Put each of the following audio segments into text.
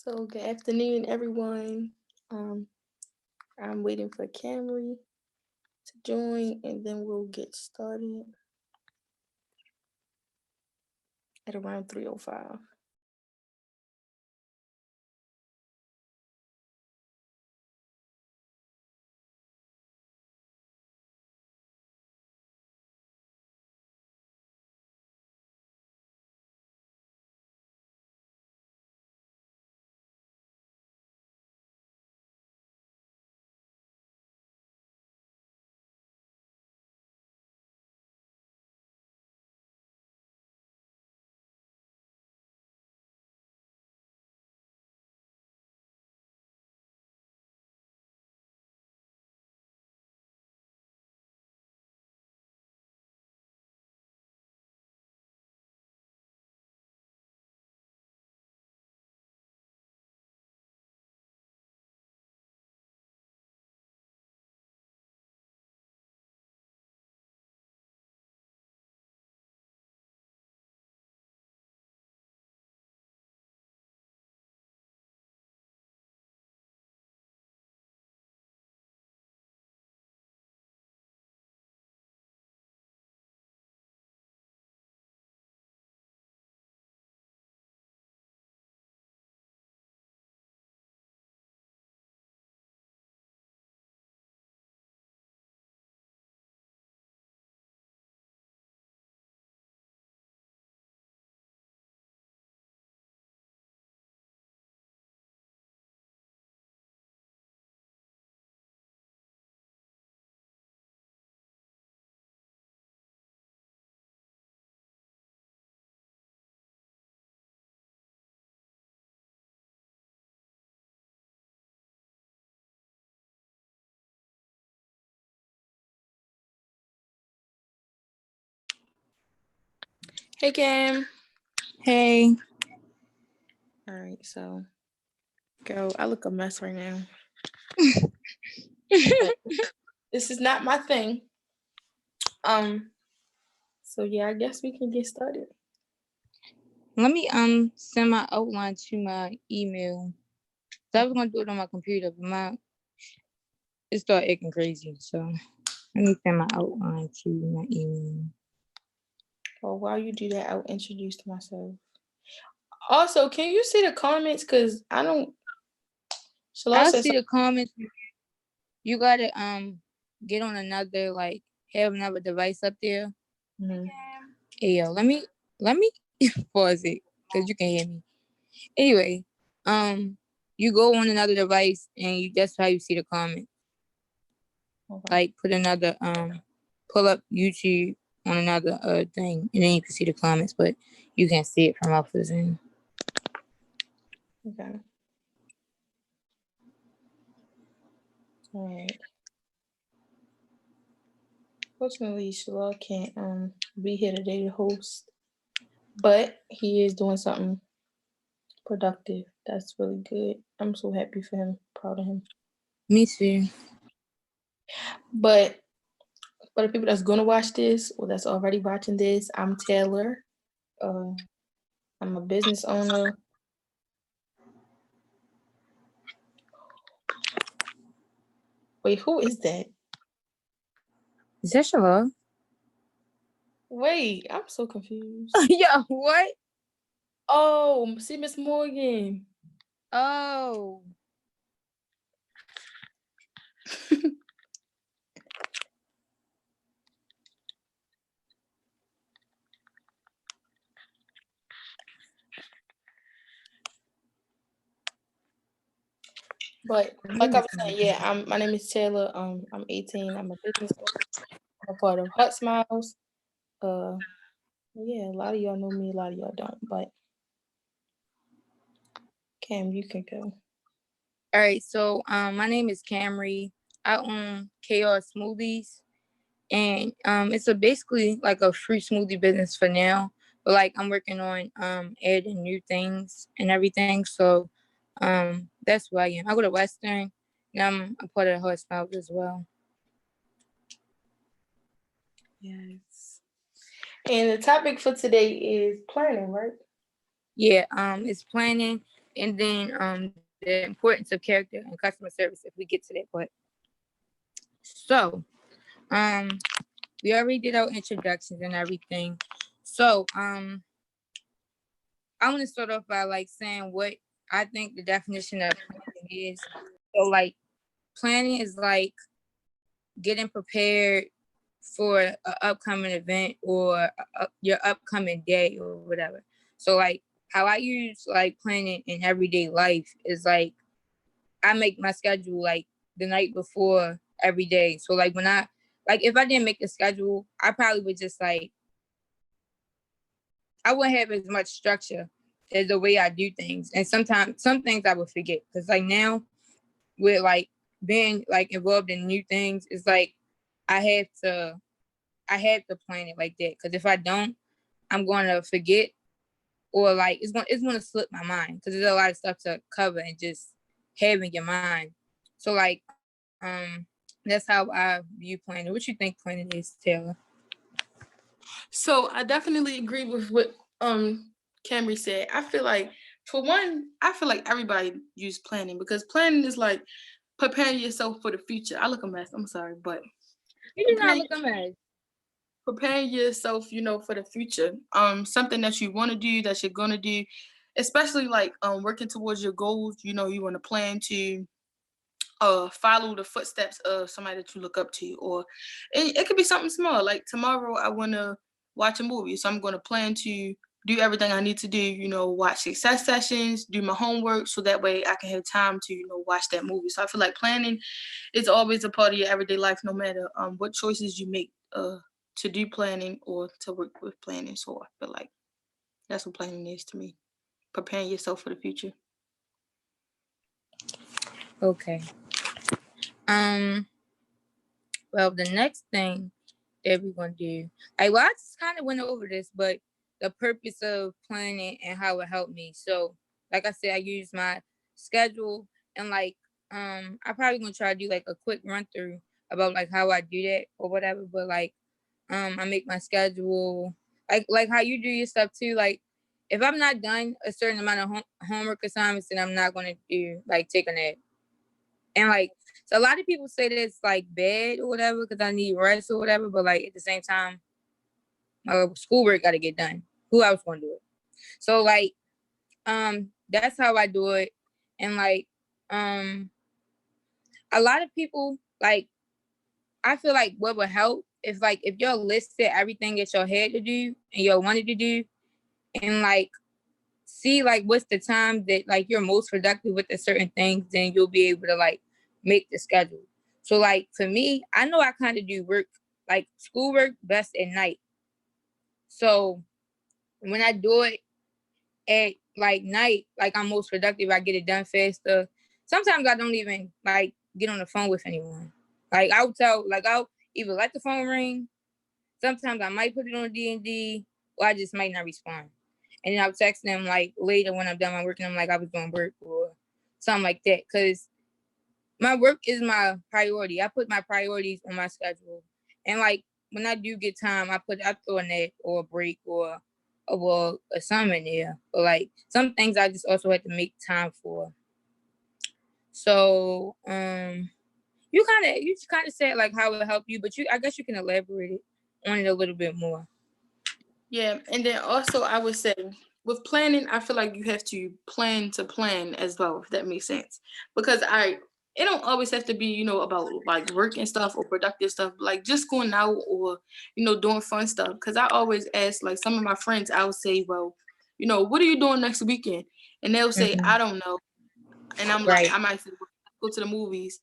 So good afternoon, everyone. Um, I'm waiting for Camry to join, and then we'll get started at around 3:05. Hey, Cam. Hey, All right, so girl, I look a mess right now. But this is not my thing. Um, so yeah, I guess we can get started. let me send my outline to my email. So I was gonna do it on my computer, but it started acting crazy. So let me send my outline to my email. Well, while you do that, I'll introduce myself. Also, can you see the comments? Cause I don't. Shalal I said see something. the comments. You gotta get on another have another device up there. Mhm. Hey yo, let me pause it because you can hear me. Anyway, um, you go on another device and that's how you see the comments. Okay. Like pull up YouTube on another thing, and then you can see the comments, but you can't see it from off the Zoom. Okay. All right. Fortunately, Shalal can't be here today to host, but he is doing something productive. That's really good. I'm so happy for him. Proud of him. Me too. But for the people that's gonna watch this or that's already watching this, I'm Taylor. Uh, I'm a business owner. Wait, who is that? Is that Shalom? Wait, I'm so confused. Yeah, what? Oh, see Miss Morgan. Oh, But like I was saying, yeah, my name is Taylor. I'm 18. I'm a business owner. I'm a part of Hut Smiles. Uh, yeah, a lot of y'all know me, a lot of y'all don't. But Cam, you can go. all right. So my name is Camry. I own Chaos Smoothies, and it's a basically like a free smoothie business for now. But like I'm working on adding new things and everything. So that's who I am. I go to Western, and I'm a part of the Hot Smiles as well. Yes. And the topic for today is planning, right? Yeah, it's planning. and then the importance of character and customer service if we get to that point. So we already did our introductions and everything. So I want to start off by like saying what I think the definition of planning is. So like planning is like getting prepared for an upcoming event or your upcoming day or whatever. So like how I use like planning in everyday life is like I make my schedule like the night before every day. So like when I like if I didn't make the schedule, I probably would just like I wouldn't have as much structure as the way I do things. And sometimes some things I would forget. Cause like now with like being like involved in new things, it's like I have to plan it like that. Cause if I don't, I'm gonna forget or like it's gonna slip my mind because there's a lot of stuff to cover and just have in your mind. So like that's how I view planning. What you think planning is, Taylor? So I definitely agree with what Camry said. I feel like for one, I feel like everybody use planning because planning is like preparing yourself for the future. I look a mess. I'm sorry, but You do not preparing, look a mess. preparing yourself, for the future. Something that you want to do, that you're gonna do, especially like working towards your goals. You want to plan to follow the footsteps of somebody that you look up to, or it could be something small. Like tomorrow, I want to watch a movie, so I'm going to plan to do everything I need to do. Watch success sessions, do my homework, so that way I can have time to watch that movie. So I feel like planning is always a part of your everyday life, no matter what choices you make to do planning or to work with planning. So I feel like that's what planning is to me, preparing yourself for the future. Okay. Well, the next thing that we're gonna do, well, I just kind of went over this, but the purpose of planning and how it helped me. So, like I said, I use my schedule and like I probably gonna try to do like a quick run through about like how I do that or whatever. But like I make my schedule like how you do your stuff too. Like if I'm not done a certain amount of homework assignments, then I'm not gonna do like take a nap. And like, so a lot of people say that it's like bad or whatever because I need rest or whatever. But like at the same time, my schoolwork got to get done. Who else gonna do it? So like, that's how I do it. And like, a lot of people like, I feel like what would help if you're listed everything that you had to do and you wanted to do, and like see like what's the time that like you're most productive with the certain things, then you'll be able to like make the schedule. So like for me, I know I kind of do work like schoolwork best at night. So when I do it at like night, like I'm most productive, I get it done faster. Sometimes I don't even like get on the phone with anyone. Like I'll either let the phone ring. Sometimes I might put it on D&D, or I just might not respond. And then I'll text them like later when I'm done my work, and I'm like I was doing work or something like that. Cause my work is my priority. I put my priorities on my schedule. And like when I do get time, I throw a nap or a break or well a assignment there. But like some things I just also have to make time for. So you kind of said like how it helped you, but I guess you can elaborate on it a little bit more. Yeah, and then also I would say with planning, I feel like you have to plan as well, if that makes sense. Because it don't always have to be, about like work and stuff or productive stuff, like just going out or, doing fun stuff. Because I always ask like some of my friends, I would say, well, what are you doing next weekend? And they'll say, I don't know. And I'm like, Right. I might say, well, let's go to the movies.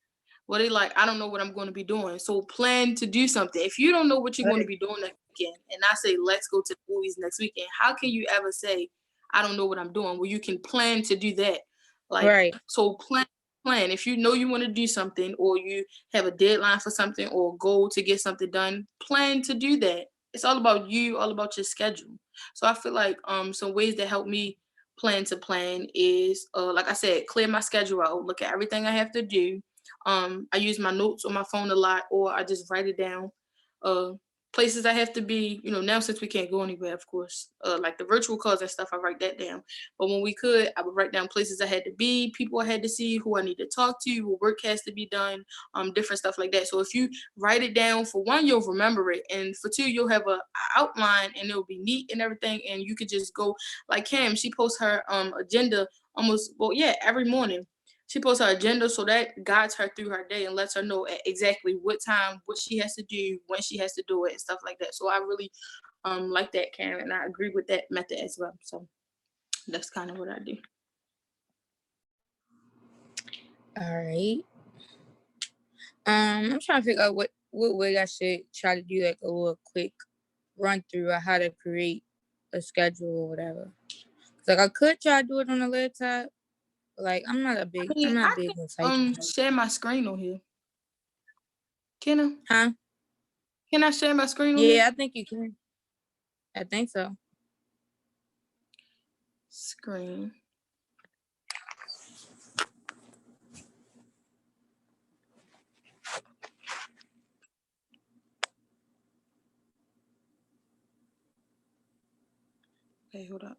Well, they like, I don't know what I'm going to be doing. So plan to do something. If you don't know what you're going to be doing next weekend, and I say, let's go to the movies next weekend, how can you ever say, I don't know what I'm doing? Well, you can plan to do that. Like, Right. so plan. If you know you want to do something, or you have a deadline for something, or a goal to get something done, plan to do that. It's all about you, all about your schedule. So I feel like some ways that help me plan is like I said, clear my schedule out, look at everything I have to do. I use my notes on my phone a lot, or I just write it down. places I have to be, now since we can't go anywhere, of course, like the virtual calls and stuff, I write that down. But when we could, I would write down places I had to be, people I had to see, who I need to talk to, what work has to be done, different stuff like that. So if you write it down, for one, you'll remember it, and for two, you'll have a outline, and it'll be neat and everything, and you could just go, like Cam, she posts her agenda every morning. She posts her agenda, so that guides her through her day and lets her know exactly what time, what she has to do, when she has to do it, and stuff like that. So I really like that, Karen, and I agree with that method as well. So that's kind of what I do. All right. I'm trying to figure out what way I should try to do like a little quick run through of how to create a schedule or whatever. Like I could try to do it on the laptop. Like I'm not big on typing. Share my screen on here. Can I? Huh? Can I share my screen on here? Yeah, I think you can. I think so. Screen. Okay, hold up.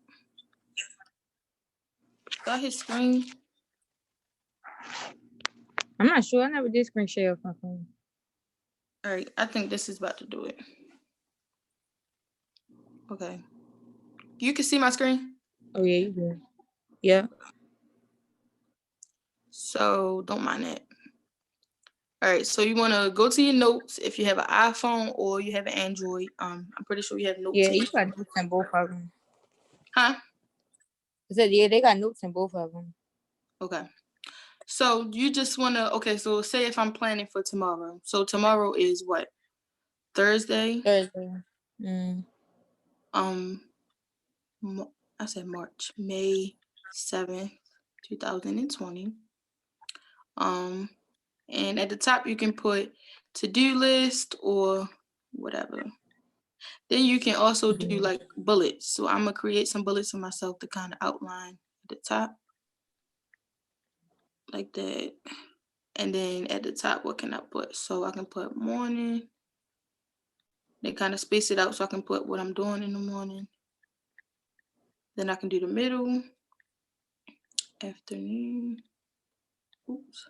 Got his screen. I'm not sure. I never did screen share off my phone. All right, I think this is about to do it. Okay. You can see my screen? Oh yeah, you do. Yeah. So don't mind that. All right, so you want to go to your notes if you have an iPhone or you have an Android. I'm pretty sure you have notes. Yeah, you got notes in both of them. Huh? I said, yeah, they got notes in both of them. Okay. So you just want to, okay, so say if I'm planning for tomorrow. So tomorrow is what? Thursday? Thursday. Mm. I said March, May 7th, 2020. And at the top you can put to-do list or whatever. Then you can also do like bullets. So I'm gonna create some bullets for myself to kind of outline at the top. Like that. And then at the top, what can I put? So I can put morning. They kind of space it out so I can put what I'm doing in the morning. Then I can do the middle, afternoon. Oops.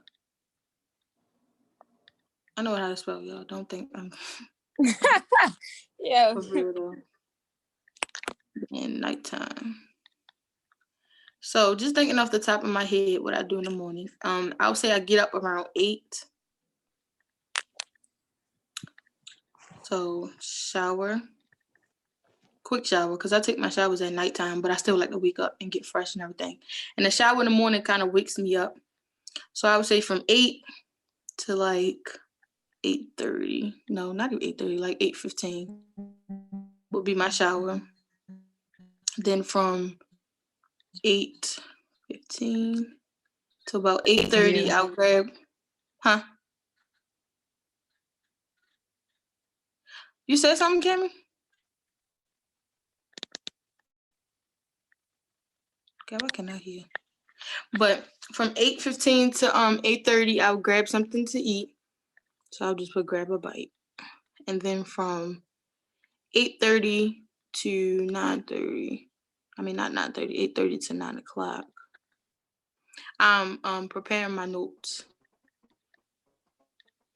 I know how to spell, y'all. Don't think I'm Yeah. And nighttime. So just thinking off the top of my head what I do in the morning. I would say I get up around 8. So shower, quick shower, because I take my showers at nighttime, but I still like to wake up and get fresh and everything. And the shower in the morning kind of wakes me up. So I would say from 8 to like 8:30. No, not even 8:30, like 8:15 would be my shower. Then from 8:15 to about 8:30, I'll grab, huh? You said something, Cammy? Okay, I cannot hear. But from 8:15 to 8:30, I'll grab something to eat. So I'll just put grab a bite. And then from 8:30 to 9:30, I mean not 9:30, 8:30 to 9 o'clock, I'm preparing my notes.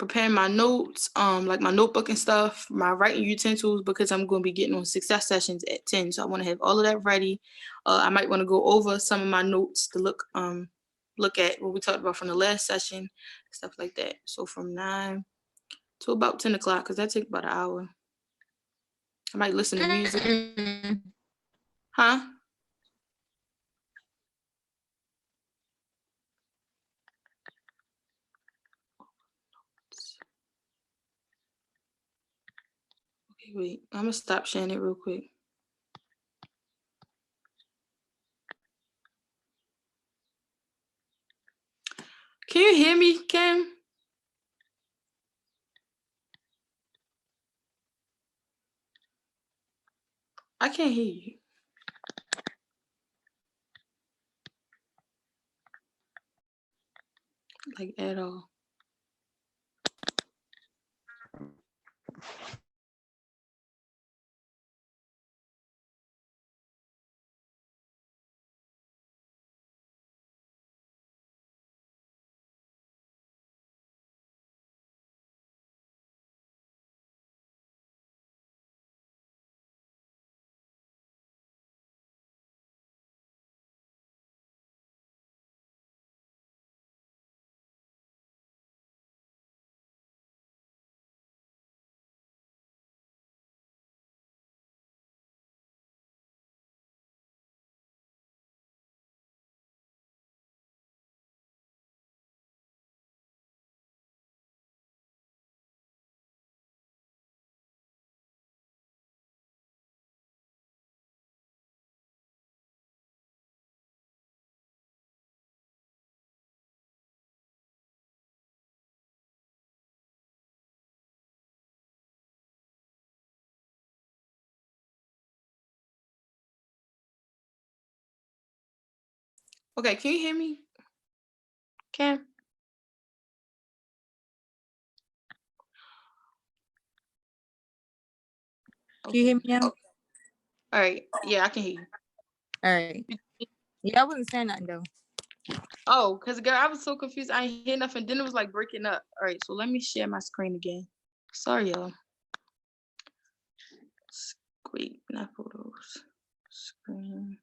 Like my notebook and stuff, my writing utensils, because I'm going to be getting on success sessions at 10. So I want to have all of that ready. I might want to go over some of my notes to look at what we talked about from the last session, stuff like that. So from 9 to about 10 o'clock, because that takes about an hour. I might listen to music. Huh? Okay, wait. I'm going to stop sharing it real quick. Can you hear me, Cam? I can't hear you. Like at all. Okay, can you hear me, Cam? Can you hear Okay. me now? Oh, all right. Yeah, I can hear you. All right. Yeah, I wasn't saying nothing though. Oh, because girl, I was so confused. I ain't hear nothing. Then it was like breaking up. All right, so let me share my screen again. Sorry, y'all. Wait, not photos. Screen.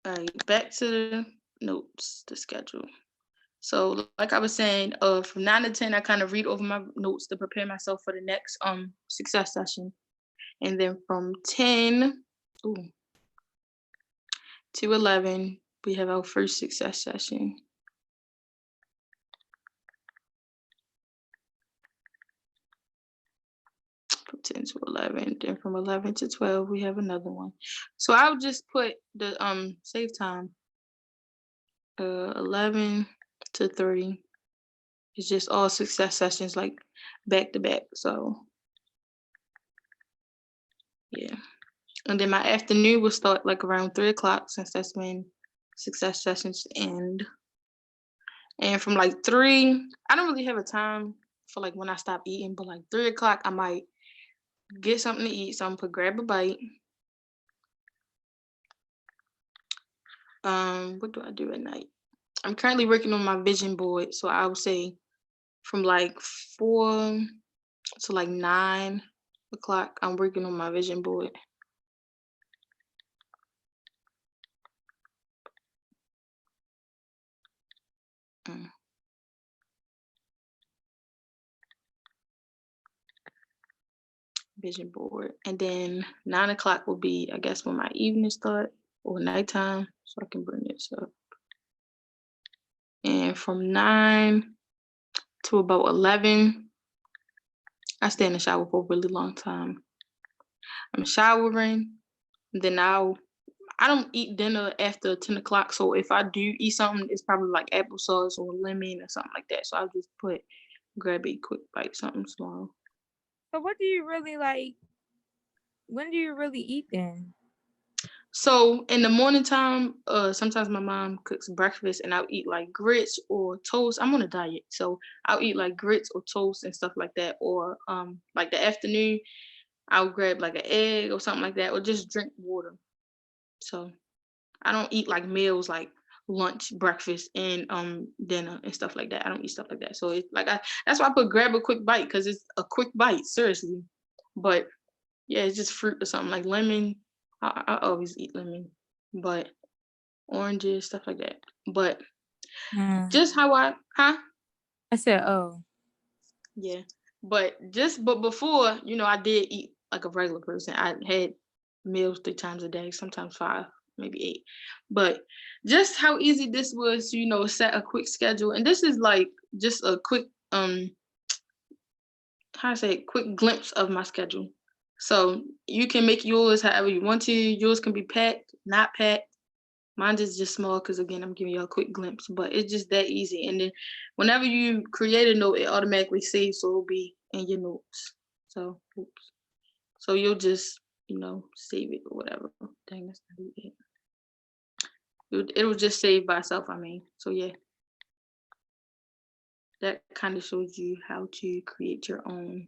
All right, back to the notes, the schedule. So, like I was saying, from 9 to 10, I kind of read over my notes to prepare myself for the next success session, and then from 10 ooh, to 11, we have our first success session. From 10 to 11, then from 11 to 12, we have another one. So I'll just put the save time 11 to 3. It's just all success sessions like back to back. So yeah. And then my afternoon will start like around 3 o'clock since that's when success sessions end. And from like 3, I don't really have a time for like when I stop eating, but like 3 o'clock, I might get something to eat. So I'm gonna grab a bite. What do I do at night? I'm currently working on my vision board. So I would say from like 4 to like 9 o'clock, I'm working on my vision board. Mm. Vision board. And then 9 o'clock will be, I guess, when my evening start or nighttime. So I can bring this up. And from 9 to about 11, I stay in the shower for a really long time. I'm showering, then I don't eat dinner after 10 o'clock. So if I do eat something, it's probably like applesauce or lemon or something like that. So I'll just grab a quick bite, something small. So what do you really like? When do you really eat then? So in the morning time, sometimes my mom cooks breakfast and I'll eat like grits or toast. I'm on a diet, so I'll eat like grits or toast and stuff like that. Or like the afternoon, I'll grab like an egg or something like that, or just drink water. So I don't eat like meals like lunch, breakfast, and dinner and stuff like that. I don't eat stuff like that. So it's like that's why I put grab a quick bite because it's a quick bite, seriously. But yeah, it's just fruit or something like lemon. I always eat lemon, but oranges, stuff like that. But just how I said, oh. yeah. But before, I did eat like a regular person. I had meals 3 times a day, sometimes 5, maybe 8. But just how easy this was to, set a quick schedule. And this is like just a quick how I say quick glimpse of my schedule. So you can make yours however you want to. Yours can be packed, not packed. Mine is just small because again, I'm giving you a quick glimpse, but it's just that easy. And then whenever you create a note, it automatically saves, so it'll be in your notes. So, oops. So you'll just, save it or whatever. Dang, that's not it. It'll just save by itself. I mean, so yeah, that kind of shows you how to create your own.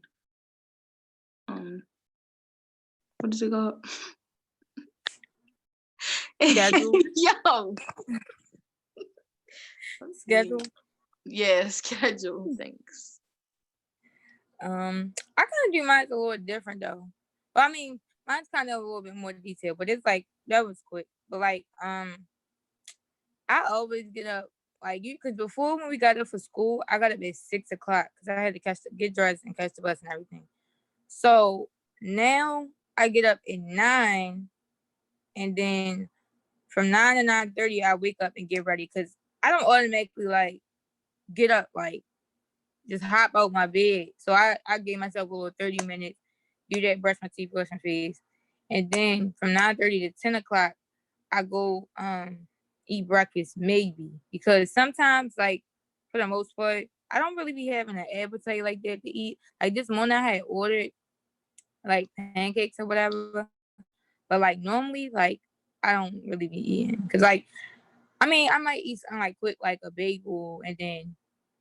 What is it called? Schedule. Yo. Schedule. Yeah, schedule. Thanks. I kind of do mine a little different though. But I mean, mine's kind of a little bit more detailed. But it's like that was quick. But like, I always get up like you because before when we got up for school, I got up at 6 o'clock because I had to get dressed and catch the bus and everything. So now I get up at 9, and then from 9 to 9:30, I wake up and get ready because I don't automatically like get up like just hop out my bed. So I gave myself a little 30 minutes, do that, brush my teeth, wash my face. And then from 9:30 to 10 o'clock, I go eat breakfast maybe. Because sometimes like for the most part, I don't really be having an appetite like that to eat. Like this morning I had ordered like pancakes or whatever. But like normally, like I don't really be eating because like I mean I might eat something like quick like a bagel and then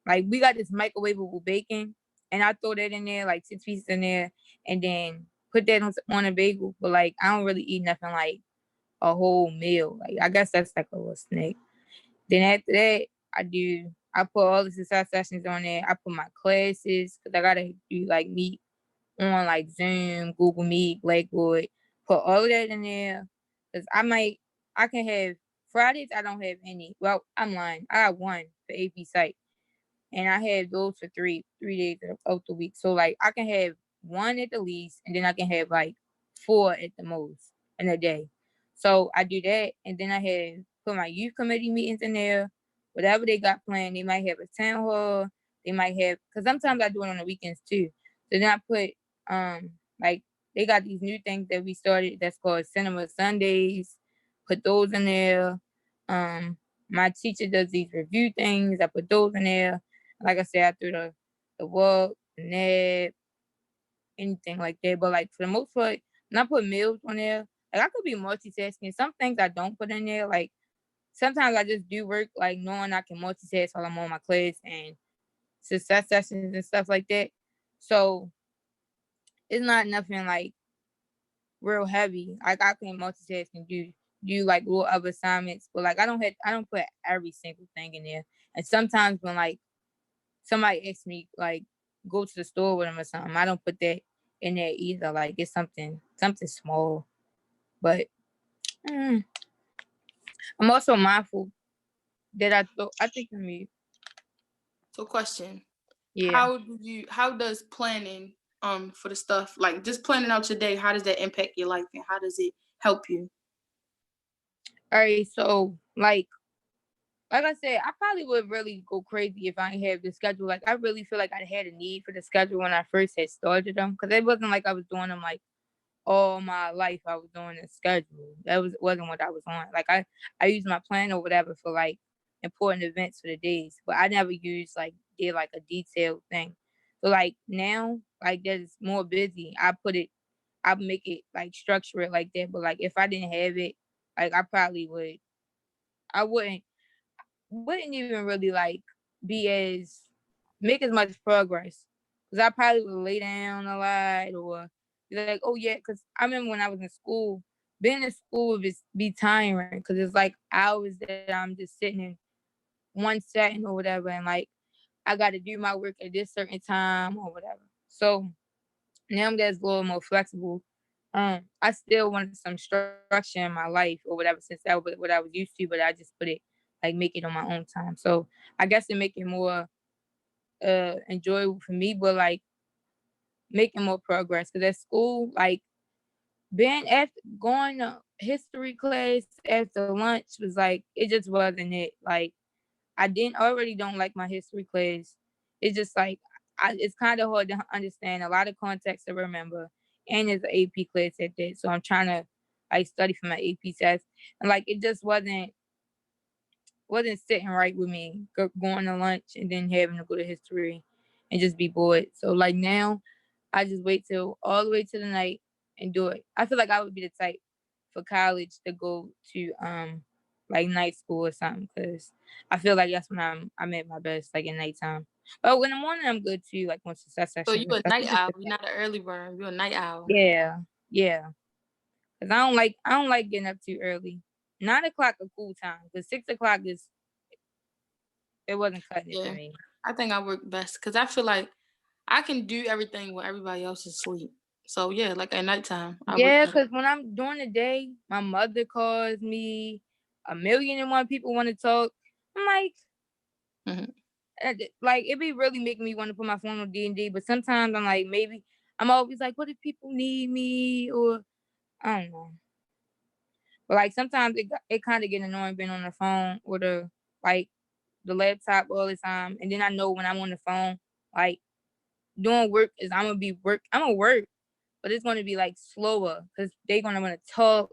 like we got this microwavable bacon and I throw that in there like 6 pieces in there and then put that on a bagel. But like I don't really eat nothing like a whole meal. Like I guess that's like a little snack. Then after that, I put all the success sessions on there. I put my classes because I gotta do like meet on like Zoom, Google Meet, Blackboard. Put all of that in there because I can have Fridays. I don't have any. Well, I'm lying. I got one for AP Psych, and I have those for three days of the week. So like I can have one at the least, and then I can have like 4 at the most in a day. So I do that, and then I have put my youth committee meetings in there. Whatever they got planned, they might have a town hall. They might have because sometimes I do it on the weekends too. So then I put like they got these new things that we started that's called Cinema Sundays. Put those in there. My teacher does these review things. I put those in there. Like I said, I threw the walk, the nap, anything like that. But like for the most part, when I put meals on there, like I could be multitasking. Some things I don't put in there. Like sometimes I just do work like knowing I can multitask while I'm on my class and success sessions and stuff like that. So it's not nothing like real heavy. Like I can multitask and do like little other assignments, but like I don't put every single thing in there. And sometimes when like somebody asks me like go to the store with them or something, I don't put that in there either. Like it's something small. But I'm also mindful that I think I mean So question. yeah. How does planning for the stuff, like just planning out your day, how does that impact your life and how does it help you? All right, so like I said, I probably would really go crazy if I didn't have the schedule. Like I really feel like I had a need for the schedule when I first had started them because it wasn't like I was doing them like all my life. I was doing a schedule. Wasn't what I was on. Like I used my plan or whatever for like important events for the days, but I never did like a detailed thing. So like now, like that's more busy. I make it like structure it like that. But like if I didn't have it, like I wouldn't even really like be as make as much progress because I probably would lay down a lot or be like, oh yeah, because I remember when I was in school, being in school would just be tiring because it's like hours that I'm just sitting in one setting or whatever, and like I got to do my work at this certain time or whatever. So now that's a little more flexible. I still wanted some structure in my life or whatever since that was what I was used to, but I just put it like make it on my own time. So I guess it make it more enjoyable for me, but like making more progress. Cause at school, like being at going to history class after lunch was like it just wasn't it. Like already don't like my history class. It's just like it's kind of hard to understand a lot of context to remember, and it's an AP class at that. So I'm trying to like study for my AP test, and like it just wasn't sitting right with me going to lunch and then having to go to history and just be bored. So like now, I just wait till all the way to the night and do it. I feel like I would be the type for college to go to like night school or something because I feel like that's when I'm at my best, like in nighttime. But in the morning I'm good too, like when success So sessions you and a stuff. night owl, you're not an early bird, you're a night owl. Yeah, yeah. Cause I don't like getting up too early. 9 o'clock a cool time. Cause 6 o'clock it wasn't cutting it for Yeah. me. I think I work best because I feel like I can do everything when everybody else is asleep. So yeah, like at nighttime, I work Yeah, better. cause when I'm during the day, my mother calls me. 1,000,001 people want to talk. I'm like, Mhm. like it be really making me want to put my phone on D&D. But sometimes I'm like, maybe I'm always like, what if people need me or I don't know. But like sometimes it kind of get annoying being on the phone or like the laptop all the time, and then I know when I'm on the phone, like doing work is I'm gonna work, but it's gonna be like slower because they're gonna want to talk.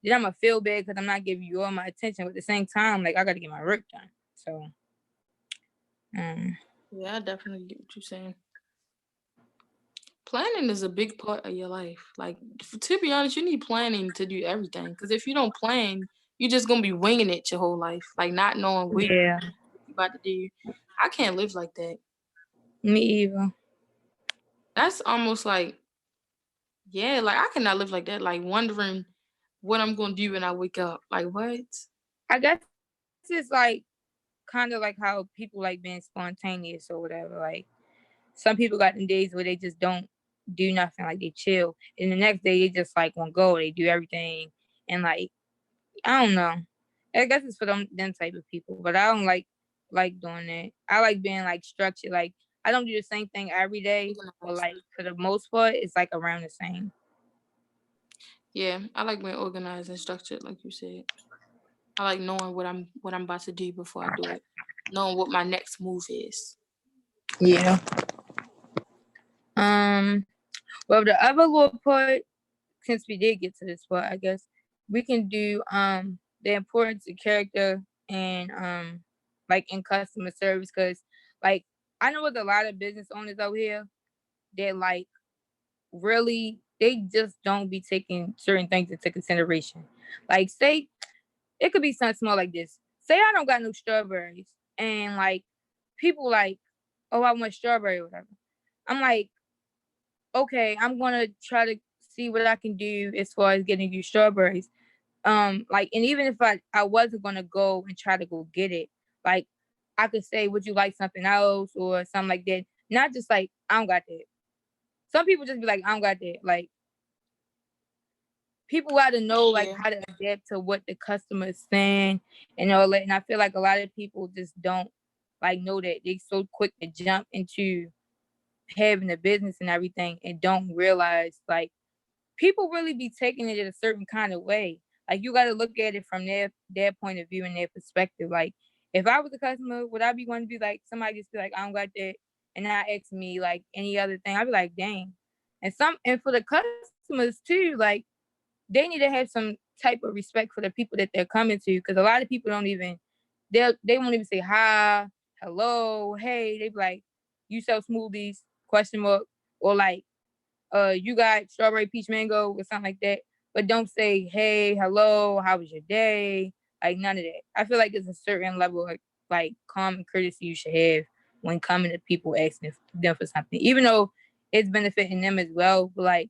Then I'm gonna feel bad because I'm not giving you all my attention. But at the same time, like I gotta get my work done. So, Yeah, I definitely get what you're saying. planning is a big part of your life. Like, to be honest, you need planning to do everything. Because if you don't plan, you're just gonna be winging it your whole life, like not knowing what Yeah, you about to do. I can't live like that. me either. That's almost like, yeah, like I cannot live like that. Like wondering what I'm gonna do when I wake up. Like what? I guess it's like kind of like how people like being spontaneous or whatever. Like some people got them days where they just don't do nothing, like they chill, and the next day they just like want to go. They do everything, and like I don't know. I guess it's for them type of people, but I don't like doing that. I like being like structured. Like I don't do the same thing every day, but like for the most part, it's like around the same. Yeah, I like being organized and structured, like you said. I like knowing what I'm about to do before I do it. Knowing what my next move is. Yeah. Um. Well, the other little part, since we did get to this part, I guess we can do the importance of character and like in customer service, because like I know with a lot of business owners out here that like really they just don't be taking certain things into consideration. Like say it could be something small like this. Say I don't got no strawberries and like people like, oh, I want strawberry or whatever. I'm like, okay, I'm gonna try to see what I can do as far as getting you strawberries. Like, and even if I wasn't gonna go and try to go get it, like I could say, would you like something else or something like that? Not just like I don't got that. Some people just be like, I don't got that. Like people got to know like Yeah. how to adapt to what the customer is saying and all that. And I feel like a lot of people just don't like know that. They so quick to jump into having a business and everything and don't realize like people really be taking it in a certain kind of way. Like you got to look at it from their point of view and their perspective. Like if I was a customer, would I be going to be like somebody just be like I don't got that and not ask me like any other thing? I'd be like dang. And for the customers too, like they need to have some type of respect for the people that they're coming to, because a lot of people don't even they won't even say hi, hello, hey. They be like, you sell smoothies? Question mark. Or like, you got strawberry peach mango or something like that. But don't say, hey, hello, how was your day? Like none of that. I feel like there's a certain level of like common courtesy you should have when coming to people asking them for something, even though it's benefiting them as well. But like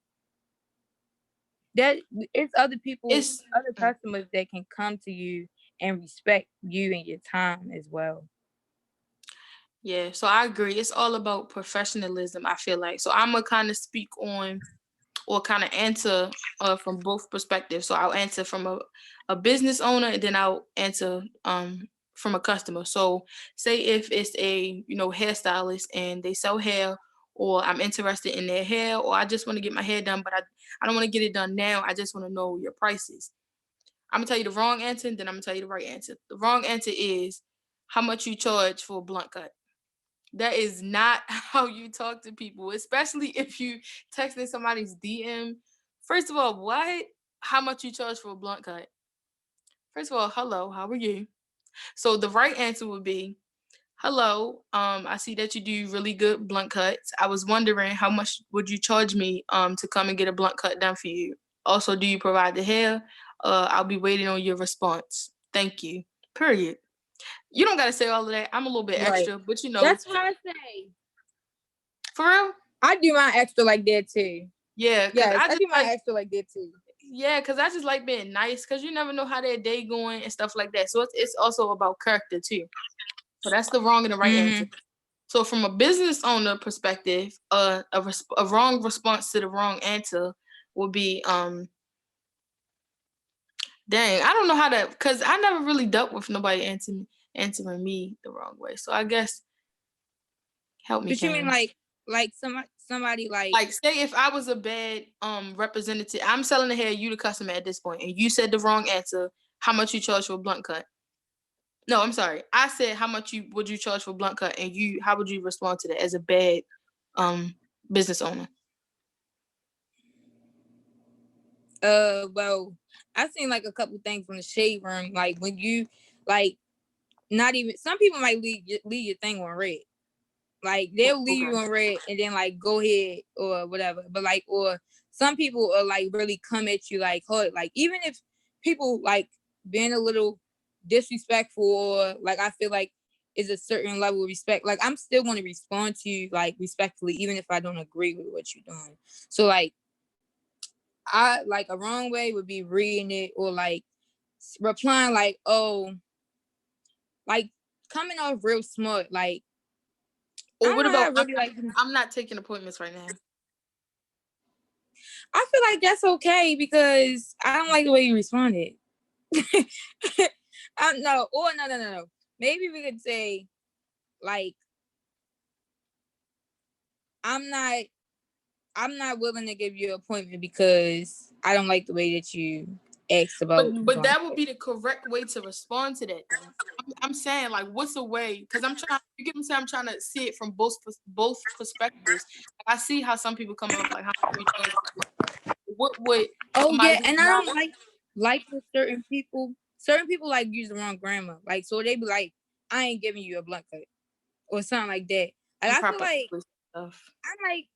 that it's other people, It's other customers that can come to you and respect you and your time as well. Yeah, so I agree. It's all about professionalism, I feel like. So I'm gonna kind of speak on or kind of answer from both perspectives. So I'll answer from a business owner and then I'll answer from a customer. So say if it's a hairstylist and they sell hair, or I'm interested in their hair, or I just want to get my hair done, but I don't want to get it done now. I just want to know your prices. I'm gonna tell you the wrong answer, and then I'm gonna tell you the right answer. The wrong answer is how much you charge for a blunt cut. That is not how you talk to people, especially if you texting somebody's DM. First of all, what? How much you charge for a blunt cut? First of all, hello, how are you? So the right answer would be, hello, I see that you do really good blunt cuts. I was wondering how much would you charge me to come and get a blunt cut done for you? Also, do you provide the hair? I'll be waiting on your response. Thank you. Period. You don't gotta say all of that. I'm a little bit Right. extra, but That's what I say. for real. I do my extra like that too. Yeah, cause Yes, I I just do my like extra like that too. yeah, cause I just like being nice, cause you never know how their day going and stuff like that. So it's also about character too. So that's the wrong and the right answer. Mm-hmm. So from a business owner perspective, a wrong response to the wrong answer would be dang, I don't know how to, cause I never really dealt with nobody answering me the wrong way. So I guess help me, But you mean Cameron. like somebody like Like say if I was a bad representative, I'm selling the hair, you the customer at this point, and you said the wrong answer, how much you charge for a blunt cut? No, I'm sorry. I said how much you would you charge for a blunt cut, and you how would you respond to that as a bad um business owner? well, I've seen like a couple things from the shade room. Like when you like not even some people might leave your thing on red. Like they'll leave you on red and then like go ahead or whatever. But like, or some people are like really come at you like hard. Like even if people like being a little disrespectful or like I feel like is a certain level of respect, like I'm still going to respond to you like respectfully, even if I don't agree with what you're doing. So like I like a wrong way would be reading it or like replying like, oh, like coming off real smart, like or what about really like I'm not taking appointments right now. I feel like that's okay because I don't like the way you responded. No. Maybe we could say, like, I'm not willing to give you an appointment because I don't like the way that you asked about. But that would be the correct way to respond to that. Though. I'm saying like, what's a way? Because I'm trying. You get me? I'm trying to see it from both perspectives. I see how some people come off like how you doing. What would? Oh yeah, and I don't like with certain people. Certain people like use the wrong grammar. Like so they be like, I ain't giving you a blunt cut or something like that. Like I feel like I'm like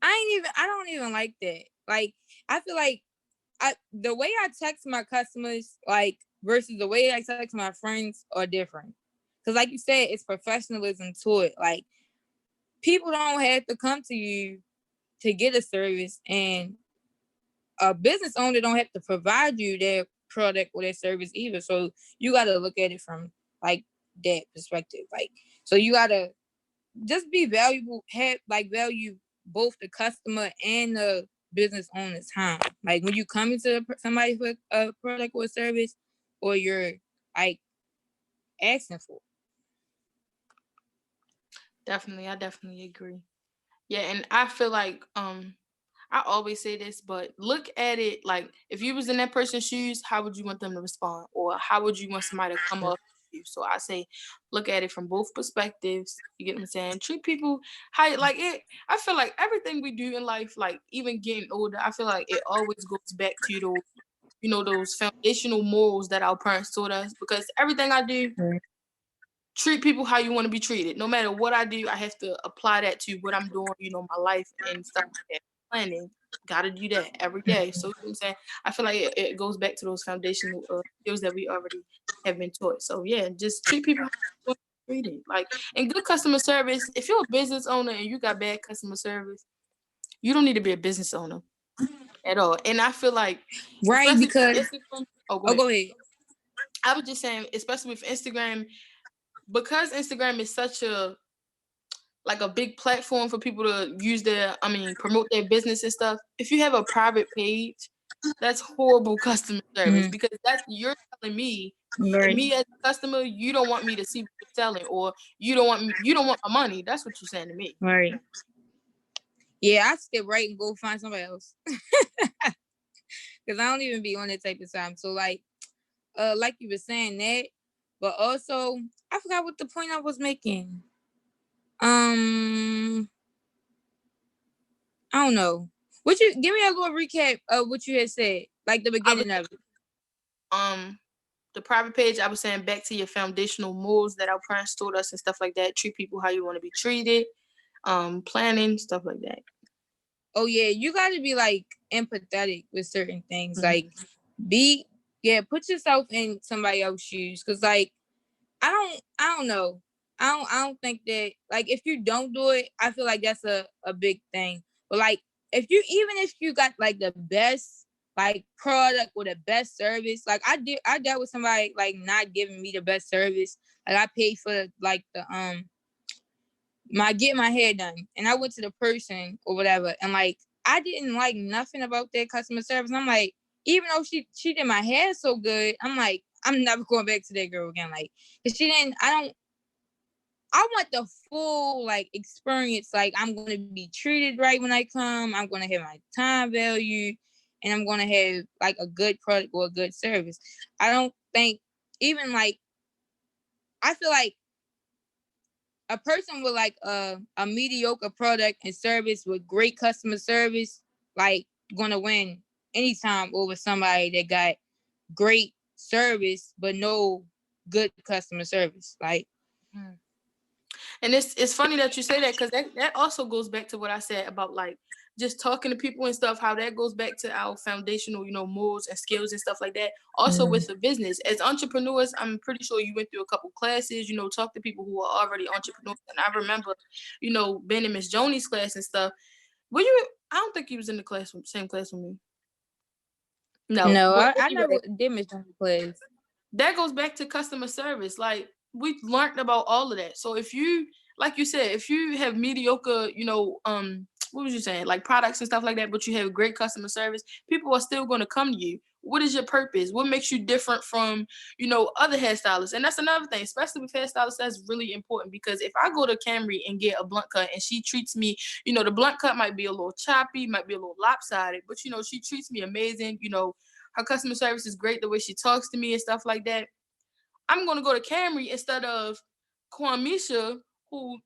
I don't even like that. Like I feel like the way I text my customers like versus the way I text my friends are different. Cause like you said, it's professionalism to it. Like people don't have to come to you to get a service, and a business owner don't have to provide you their product or their service either. So you got to look at it from like that perspective. Like, so you got to just be valuable, value both the customer and the business owner's time. Like when you come into somebody for a product or a service, or you're like asking for. Definitely, I definitely agree. Yeah, and I feel like I always say this, but look at it like if you was in that person's shoes, how would you want them to respond, or how would you want somebody to come up to you? So I say, look at it from both perspectives. You get what I'm saying? Treat people how like it. I feel like everything we do in life, like even getting older, I feel like it always goes back to those, those foundational morals that our parents taught us. Because everything I do, treat people how you want to be treated. No matter what I do, I have to apply that to what I'm doing, my life and stuff like that. Planning, gotta do that every day. So you know what I'm saying, I feel like it goes back to those foundational skills that we already have been taught. So yeah, just treat people how you want to be treated. Like, and good customer service. If you're a business owner and you got bad customer service, you don't need to be a business owner at all. And I feel like, right, because Instagram, go ahead. I was just saying, especially with Instagram, because Instagram is such a big platform for people to use promote their business and stuff. If you have a private page, that's horrible customer service, because you're telling me, Right. me as a customer, you don't want me to see what you're selling, or you don't want my money. That's what you're saying to me. Right. Yeah, I skip right and go find somebody else. Cause I don't even be on that type of time. So like you were saying that, but also I forgot what the point I was making. I don't know. What you give me a little recap of what you had said, like the beginning of it. The private page, I was saying back to your foundational morals that our parents taught us and stuff like that. Treat people how you want to be treated. Planning, stuff like that. Oh yeah, you got to be like empathetic with certain things. Mm-hmm. Like put yourself in somebody else's shoes, because like I don't know. I don't think that, like, if you don't do it, I feel like that's a big thing. But like if you got like the best like product or the best service, like I dealt with somebody like not giving me the best service. Like I paid for like the get my hair done, and I went to the person or whatever, and like I didn't like nothing about their customer service. And I'm like, even though she did my hair so good, I'm like, I'm never going back to that girl again. Like, cause I want the full like experience. Like I'm gonna be treated right when I come. I'm gonna have my time value, and I'm gonna have like a good product or a good service. I don't think even like I feel like a person with like a mediocre product and service with great customer service, like gonna win anytime over somebody that got great service but no good customer service. Like, And it's funny that you say that, because that also goes back to what I said about like just talking to people and stuff, how that goes back to our foundational, morals and skills and stuff like that. Also Mm. with the business. As entrepreneurs, I'm pretty sure you went through a couple classes, talk to people who are already entrepreneurs. And I remember, being in Miss Joni's class and stuff. Were you I don't think you was in the same class with me. No. No, But I never anyway, did Miss Jones class. that goes back to customer service. Like, we learned about all of that. So if you, like you said, if you have mediocre, what was you saying, like products and stuff like that, but you have great customer service, people are still going to come to you. What is your purpose? What makes you different from, other hairstylists? And that's another thing, especially with hairstylists, that's really important, because if I go to Camry and get a blunt cut and she treats me, the blunt cut might be a little choppy, might be a little lopsided, but she treats me amazing. Her customer service is great, the way she talks to me and stuff like that. I'm gonna go to Camry instead of Kwamisha, who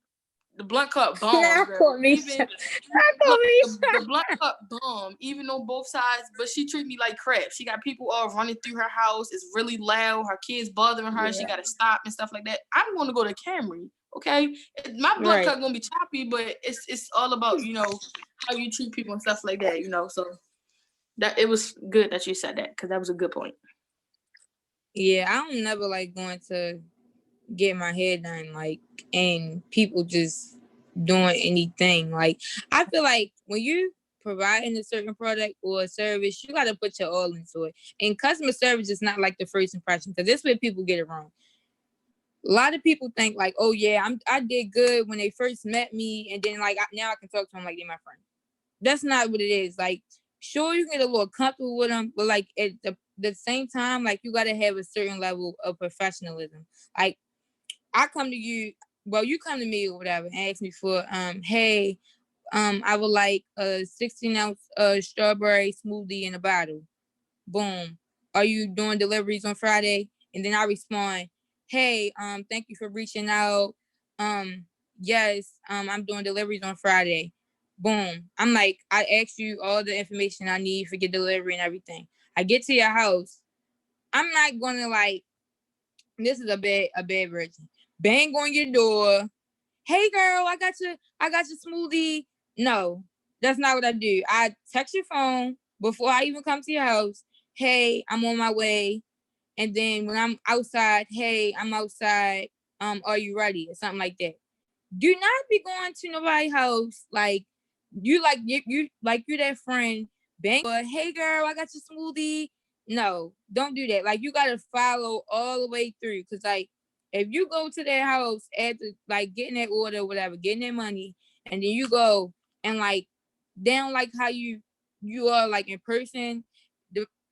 the blunt cut bomb, Not girl. Cormisha. Even Not look, Cormisha. the blunt cut bomb, even on both sides, but she treat me like crap. She got people all running through her house. It's really loud. Her kids bothering her. She Yeah. gotta stop and stuff like that. I'm gonna go to Camry. Okay, my blunt Right. cut gonna be choppy, but it's all about how you treat people and stuff like that. So that it was good that you said that, because that was a good point. Yeah, I'm never like going to get my hair done, like, and people just doing anything. Like, I feel like when you providing a certain product or a service, you got to put your all into it. And customer service is not like the first impression, because this is where people get it wrong. A lot of people think like, oh yeah, I did good when they first met me, and then like now I can talk to them like they're my friend. That's not what it is. Like, sure, you get a little comfortable with them, but like at the same time, like you got to have a certain level of professionalism. Like, I come to you, well, you come to me or whatever and ask me for, hey, I would like a 16-ounce strawberry smoothie in a bottle. Boom. Are you doing deliveries on Friday? And then I respond, hey, thank you for reaching out. Yes, I'm doing deliveries on Friday. Boom. I'm like, I asked you all the information I need for your delivery and everything. I get to your house. I'm not gonna like, this is a bad version. Bang on your door. Hey girl, I got your smoothie. No, that's not what I do. I text your phone before I even come to your house. Hey, I'm on my way. And then when I'm outside, hey, I'm outside. Are you ready? Or something like that. Do not be going to nobody's house like you that friend. Bang, hey girl, I got your smoothie. No, don't do that. Like, you gotta follow all the way through. Cause like, if you go to their house after like getting that order, whatever, getting their money, and then you go and like they don't like how you are like in person,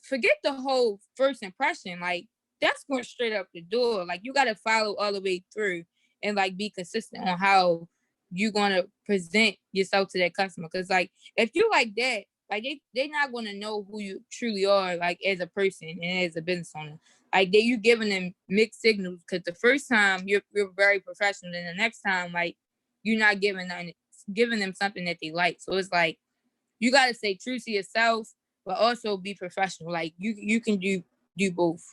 forget the whole first impression. Like, that's going straight up the door. Like, you gotta follow all the way through and like be consistent on how you're gonna present yourself to that customer. Cause like, if you like that, like they not gonna know who you truly are, like as a person and as a business owner. Like, you giving them mixed signals, because the first time you're very professional, and the next time like you're not giving them something that they like. So it's like, you gotta stay true to yourself, but also be professional. Like, you can do both.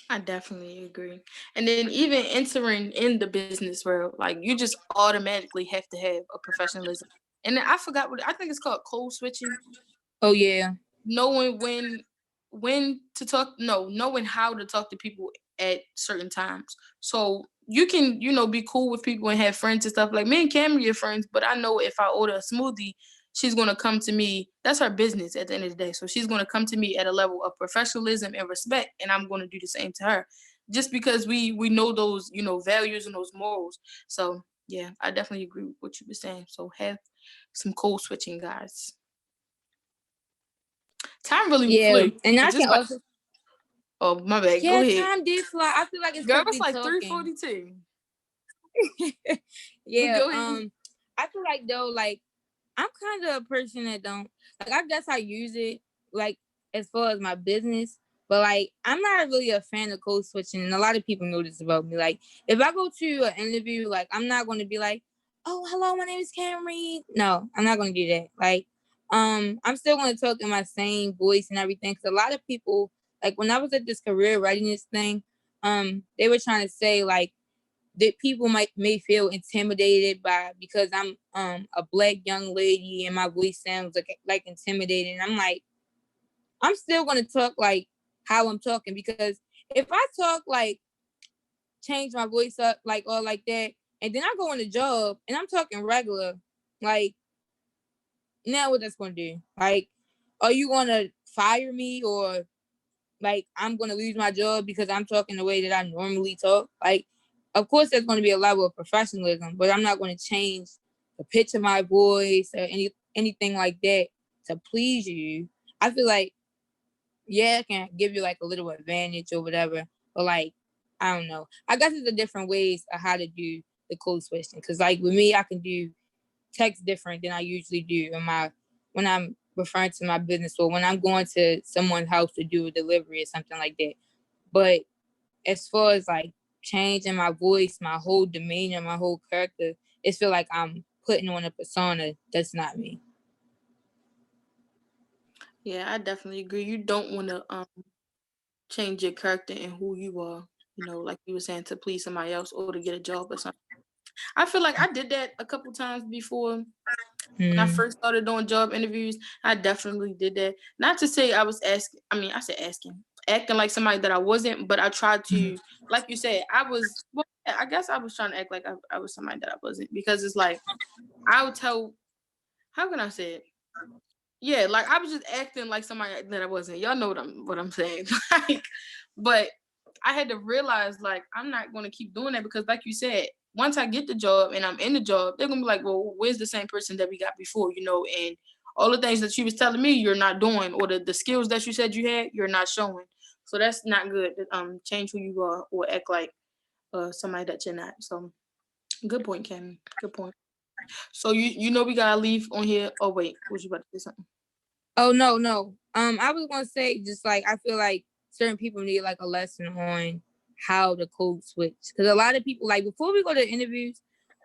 I definitely agree. And then even entering in the business world, like, you just automatically have to have a professionalism. And then I forgot what I think it's called, code switching. Oh yeah. Knowing when to talk, no, knowing how to talk to people at certain times. So you can, be cool with people and have friends and stuff. Like, me and Camry are friends, but I know if I order a smoothie, she's gonna come to me. That's her business at the end of the day. So she's gonna come to me at a level of professionalism and respect, and I'm gonna do the same to her. Just because we know those, values and those morals. So yeah, I definitely agree with what you were saying. So have some code switching, guys. Time really Yeah. flew. And I It's just can about, also, oh, my bad. Go yeah, ahead. time did fly. I feel like it's Girl, because it's we like talking. 3:42. Yeah. Go ahead. I feel like though, like, I'm kind of a person that don't like, I guess I use it like as far as my business, but like, I'm not really a fan of code switching, and a lot of people know this about me. Like, if I go to an interview, like, I'm not going to be like, oh, hello, my name is Camry. No, I'm not going to do that. Like, I'm still going to talk in my same voice and everything, because a lot of people, like, when I was at this career readiness thing, they were trying to say like, that people may feel intimidated by because I'm a Black young lady and my voice sounds like intimidating. I'm like, I'm still gonna talk like how I'm talking, because if I talk like change my voice up like or like that, and then I go on the job and I'm talking regular, like now what that's gonna do? Like, are you gonna fire me, or like I'm gonna lose my job because I'm talking the way that I normally talk? Like, of course there's gonna be a level of professionalism, but I'm not gonna change the pitch of my voice or anything like that to please you. I feel like, yeah, it can give you like a little advantage or whatever, but like, I don't know. I guess there's different ways of how to do the code switching. Cause like with me, I can do text different than I usually do when I'm referring to my business or when I'm going to someone's house to do a delivery or something like that. But as far as like changing my voice, my whole demeanor, my whole character, it feel like I'm putting on a persona that's not me. Yeah, I definitely agree. You don't want to change your character and who you are, like you were saying, to please somebody else or to get a job or something. I feel like I did that a couple times before. When I first started doing job interviews, I definitely did that. Not to say I was acting like somebody that I wasn't, but I tried to, like you said, I guess I was trying to act like I was somebody that I wasn't, because it's like, I would tell, how can I say it? Yeah, like I was just acting like somebody that I wasn't. Y'all know what I'm saying. Like, but I had to realize, like, I'm not going to keep doing that, because like you said, once I get the job and I'm in the job, they're going to be like, well, where's the same person that we got before, and all the things that she was telling me you're not doing, or the skills that you said you had, you're not showing. So that's not good. Change who you are or act like somebody that you're not. So good point, Cami. Good point. So we gotta leave on here. Oh wait, was you about to say something? Oh no. I was gonna say, just like, I feel like certain people need like a lesson on how to code switch, because a lot of people, like, before we go to interviews,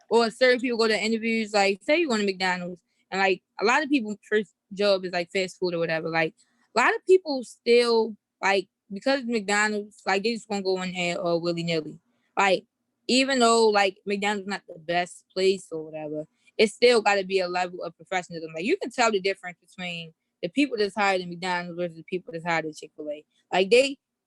or certain people go to interviews, like say you go to McDonald's, and like a lot of people first job is like fast food or whatever. Like a lot of people still, like, because McDonald's, like, they just gonna go in there or willy nilly. Like, even though like McDonald's not the best place or whatever, it's still got to be a level of professionalism. Like, you can tell the difference between the people that's hired in McDonald's versus the people that's hired at Chick-fil-A. Like,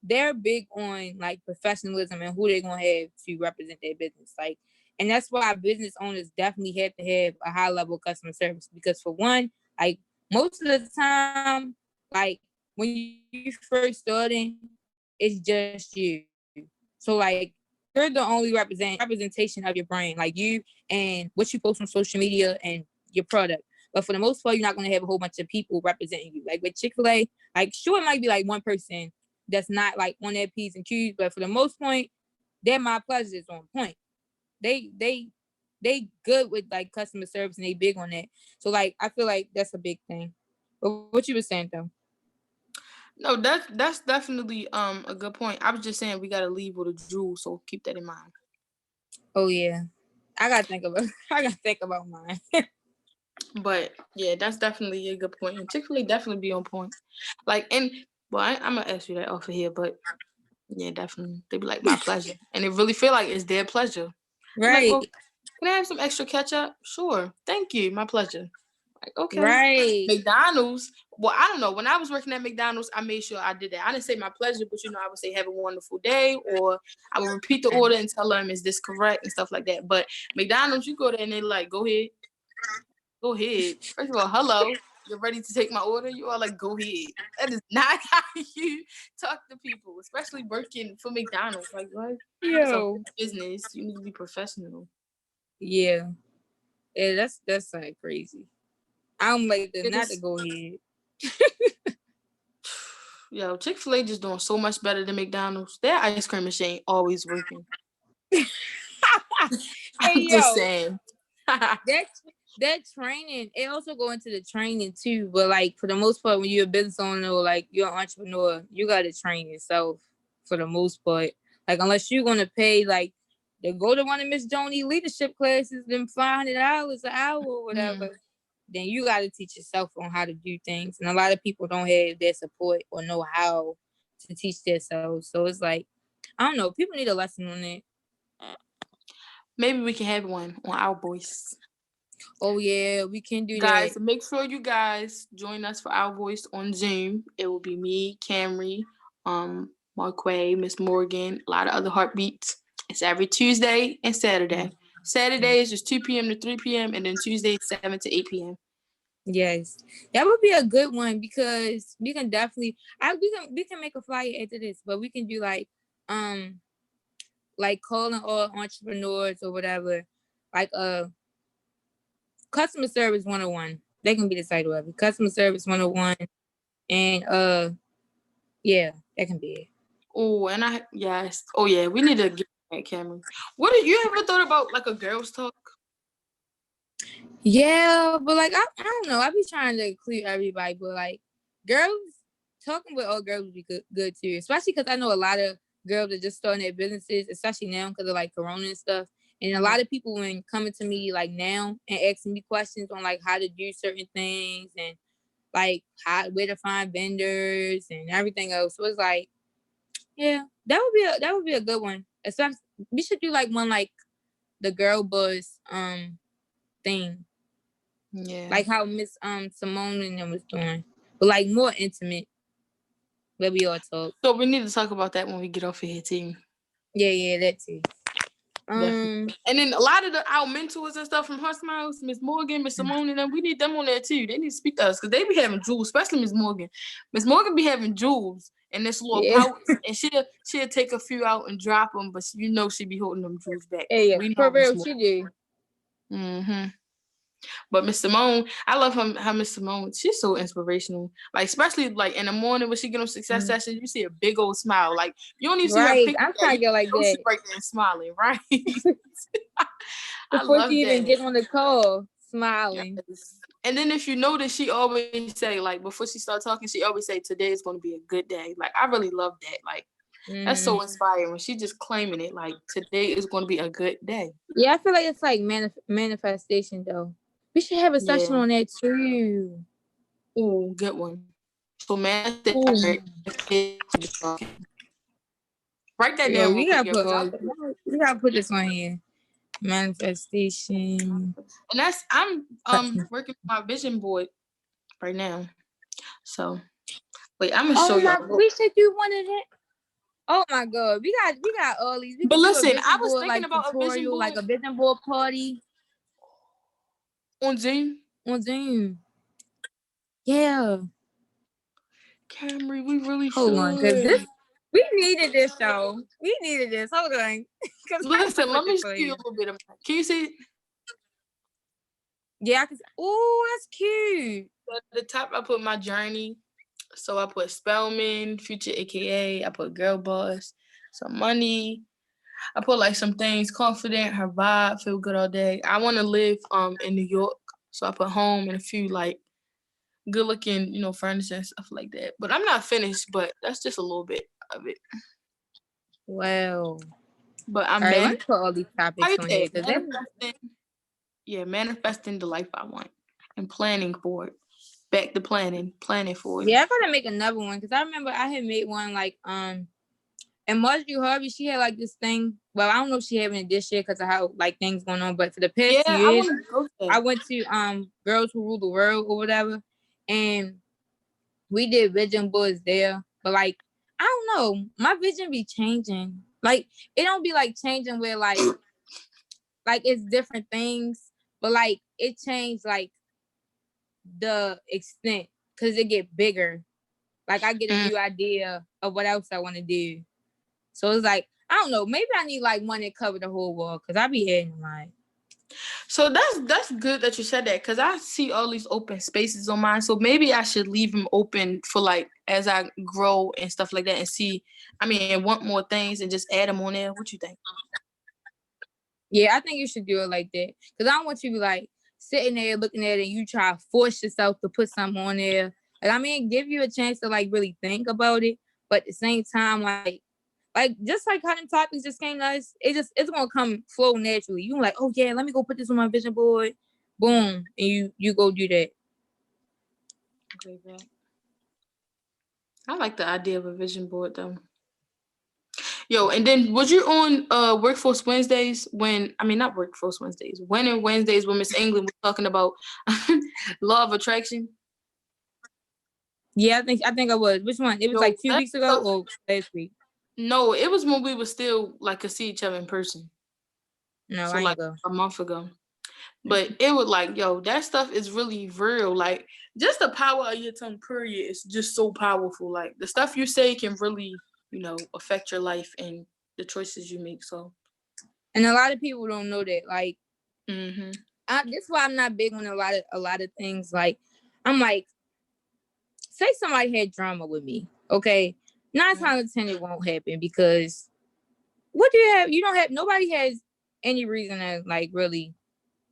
they're big on like professionalism and who they're gonna have to represent their business. Like, and that's why business owners definitely have to have a high level of customer service, because for one, like, most of the time, like, when you first starting, it's just you. So like, you're the only representation of your brand, like you and what you post on social media and your product. But for the most part, you're not going to have a whole bunch of people representing you. Like with Chick-fil-A, like, sure, it might be like one person that's not like on their P's and Q's, but for the most point, their My Pleasure is on point. They good with like customer service, and they big on that. So like, I feel like that's a big thing. But what you were saying though? No, that's definitely a good point. I was just saying we gotta leave with a drool, so keep that in mind. Oh yeah, I gotta think about mine. But yeah, that's definitely a good point. And Chick-fil-A definitely be on point. Like, and well, I'm gonna ask you that off of here, but yeah, definitely they be like, my pleasure, and it really feel like it's their pleasure. Right. Like, well, can I have some extra ketchup? Sure, thank you, my pleasure. Like, okay. Right. McDonald's. Well, I don't know. When I was working at McDonald's, I made sure I did that. I didn't say my pleasure, but I would say have a wonderful day, or I would repeat the order and tell them, is this correct, and stuff like that. But McDonald's, you go there and they like, go ahead. Go ahead. First of all, hello. You're ready to take my order? You are like, go ahead. That is not how you talk to people, especially working for McDonald's. Like, what? It's a business. You need to be professional. Yeah. Yeah, that's like crazy. I'm like, not to go ahead. Yo, Chick-fil-A just doing so much better than McDonald's. Their ice cream machine always working. I'm just saying. that training, it also go into the training too. But like, for the most part, when you're a business owner or like you're an entrepreneur, you gotta train yourself for the most part. Like, unless you're gonna pay like to go to one of Miss Joni leadership classes, them $500 an hour or whatever, then you gotta teach yourself on how to do things. And a lot of people don't have their support or know how to teach themselves. So it's like, I don't know, people need a lesson on it. Maybe we can have one on our voice. Oh yeah, we can do Guys, that. make sure you guys join us for our voice on Zoom. It will be me, Camry, Marquay, Miss Morgan, a lot of other heartbeats. It's every Tuesday and Saturday. Saturday is just 2 p.m. to 3 p.m. and then Tuesday is 7 to 8 p.m. Yes, that would be a good one because we can definitely. We can make a flyer after this, but we can do like calling all entrepreneurs or whatever, like customer service 101. They can be the title of it. Customer service 101. And yeah, that can be it. Oh, and yes. Oh yeah, we need to get that Camry. What did you ever thought about like a girls talk? Yeah, but like I don't know. I be trying to include everybody, but like girls talking with all girls would be good too. Especially because I know a lot of girls are just starting their businesses, especially now because of like Corona and stuff. And a lot of people when coming to me like now and asking me questions on like how to do certain things and like where to find vendors and everything else. So it's like, yeah, that would be a good one. Especially we should do like one like the girl buzz thing. Yeah. Like how Miss Simone and them was doing. But like more intimate. Where we all talk. So we need to talk about that when we get off of here too. Yeah, that too. And then a lot of our mentors and stuff from Hustle Miles, Miss Morgan, Miss Simone, and them, we need them on there too. They need to speak to us because they be having jewels, especially Miss Morgan. Miss Morgan be having jewels in this little pouch, and she'll take a few out and drop them, but you know she be holding them jewels back. Yeah, we know for real, she do. But Miss Simone, I love her Miss Simone. She's so inspirational. Like especially like in the morning when she get on Success Session, you see a big old smile. Like you don't even see her picture. I'm trying to get like that. She right there smiling, right? Before she even get on the call, smiling. Yes. And then if you notice, she always say like before she start talking, she always say today is going to be a good day. Like I really love that. Like that's so inspiring. She just claiming it like today is going to be a good day. Yeah, I feel like it's like manifestation though. We should have a session on that too. Ooh, good one. So manifest. Write that down. We gotta put this on here. Manifestation. And that's I'm working on my vision board right now. So wait, I'm gonna show you. We should do one of that. Oh my god, we got all these. But listen, I was thinking about a vision board, like a vision board party on Zoom. Yeah. Camry, we really Hold should. on, because we needed this, y'all. We needed this. Hold on. Listen, let me show you a little bit of it. Can you see it? Yeah, I can. Oh, that's cute. At the top, I put my journey. So I put Spellman, Future AKA. I put Girl Boss, some money. I put like some things, confident, her vibe, feel good all day. I want to live in New York, so I put home and a few like good looking, furniture and stuff like that. But I'm not finished, but that's just a little bit of it. Wow. But I'm let's put all these topics on here. Manifesting the life I want and planning for it. Back to planning for it. Yeah, I gotta make another one because I remember I had made one like and Marjorie Harvey, she had like this thing. Well, I don't know if she having it this year because of how like things going on, but for the past 2 years, I went to Girls Who Rule the World or whatever, and we did vision boards there. But like, I don't know, my vision be changing. Like it don't be like changing where like it's different things, but like it changed like the extent because it get bigger. Like I get a new idea of what else I want to do. So it's like, I don't know, maybe I need like one that cover the whole wall because I be heading mine. So that's good that you said that because I see all these open spaces on mine. So maybe I should leave them open for like as I grow and stuff like that and see. And want more things and just add them on there. What you think? Yeah, I think you should do it like that because I don't want you to be like sitting there looking at it and you try to force yourself to put something on there. And give you a chance to like really think about it, but at the same time, like just like how them topics just came to us, it's gonna come flow naturally. You like, oh yeah, let me go put this on my vision board. Boom, and you go do that. Okay, I like the idea of a vision board though. Yo, and then was you on Workforce Wednesdays not Workforce Wednesdays, Winter Wednesdays when Miss England was talking about law of attraction? Yeah, I think I was. Which one? It was Yo, like 2 that weeks ago stuff, or last week. no, it was when we were still like could see each other in person. No, So I like ain't go. a month ago. But it was like, yo, that stuff is really real. Like just the power of your tongue, period, is just so powerful. Like the stuff you say can really, affect your life and the choices you make. So And a lot of people don't know that. Like, mm-hmm. That's why I'm not big on a lot of things. Like, I'm like, say somebody had drama with me, okay? 9 times out of 10 it won't happen because what do you have? You don't have nobody has any reason to like really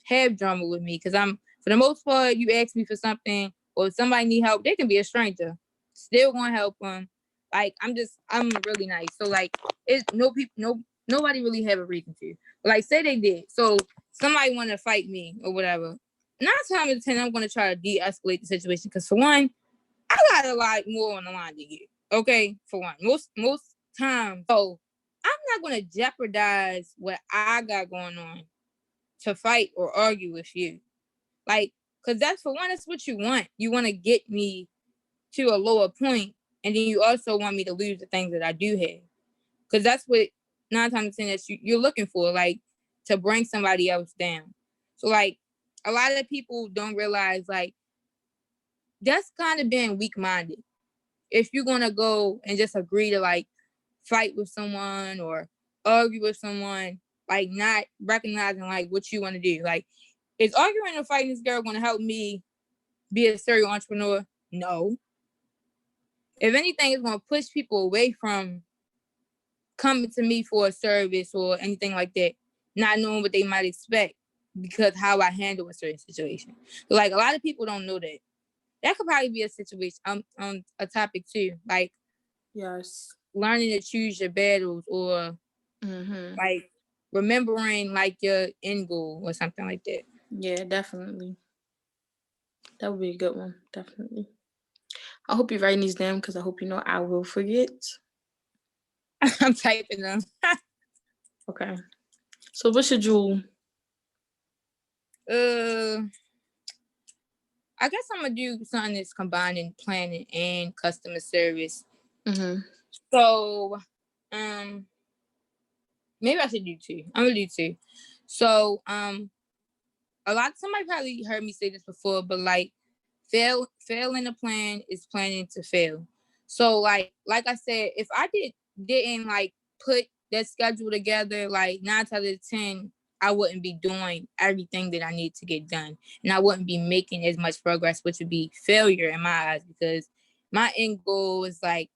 have drama with me because I'm for the most part, you ask me for something or if somebody need help, they can be a stranger. Still gonna help them. Like I'm really nice. So like it's nobody really have a reason to. Like say they did. So somebody wanna fight me or whatever. 9 times out of 10, I'm gonna try to de-escalate the situation because for one, I got a lot more on the line to get. Okay, for one. Most times. So I'm not gonna jeopardize what I got going on to fight or argue with you. Like, cause that's for one, that's what you want. You want to get me to a lower point, and then you also want me to lose the things that I do have. Cause that's what 9 times out of 10 that you're looking for, like to bring somebody else down. So like a lot of people don't realize like that's kind of being weak-minded. If you're gonna go and just agree to like fight with someone or argue with someone, like not recognizing like what you want to do. Like, is arguing or fighting this girl gonna help me be a serial entrepreneur? No. If anything, it's gonna push people away from coming to me for a service or anything like that, not knowing what they might expect because how I handle a certain situation. So like a lot of people don't know that. That could probably be a situation on a topic too. Like Yes. learning to choose your battles or like remembering like your end goal or something like that. Yeah, definitely. That would be a good one. Definitely. I hope you're writing these down because I hope you know I will forget. I'm typing them. Okay. So what's your jewel? I guess I'm gonna do something that's combining planning and customer service. So, maybe I should do 2. I'm gonna do 2. So, somebody probably heard me say this before, but like, failing a plan is planning to fail. So, like I said, if I didn't like put that schedule together, like 9 out of 10, I wouldn't be doing everything that I need to get done, and I wouldn't be making as much progress, which would be failure in my eyes because my end goal is like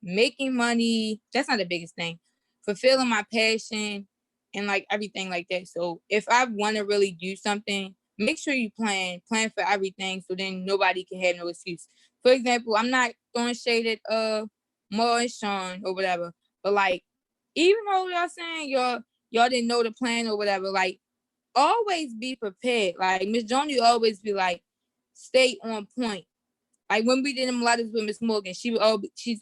making money. That's not the biggest thing. Fulfilling my passion and like everything like that. So if I want to really do something, make sure you plan for everything so then nobody can have no excuse. For example, I'm not throwing shade at Mo and Sean or whatever, but like even though y'all saying y'all didn't know the plan or whatever, like always be prepared. Like Miss Joni always be like, stay on point. Like when we did them letters with Miss Morgan, she's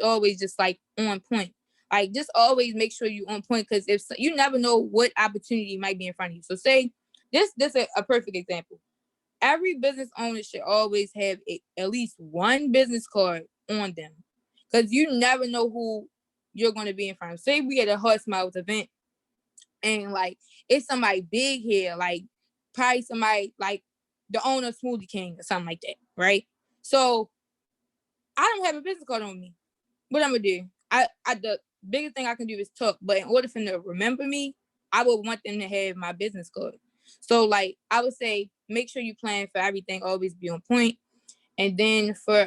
always just like on point. Like just always make sure you on point because if you never know what opportunity might be in front of you. So say this a perfect example. Every business owner should always have at least one business card on them because you never know who you're going to be in front of. Say we at a Hot Smiles event and like it's somebody big here, like probably somebody like the owner of Smoothie King or something like that, right? So I don't have a business card on me. What I'm gonna do? The biggest thing I can do is talk, but in order for them to remember me, I would want them to have my business card. So like I would say, make sure you plan for everything, always be on point. And then for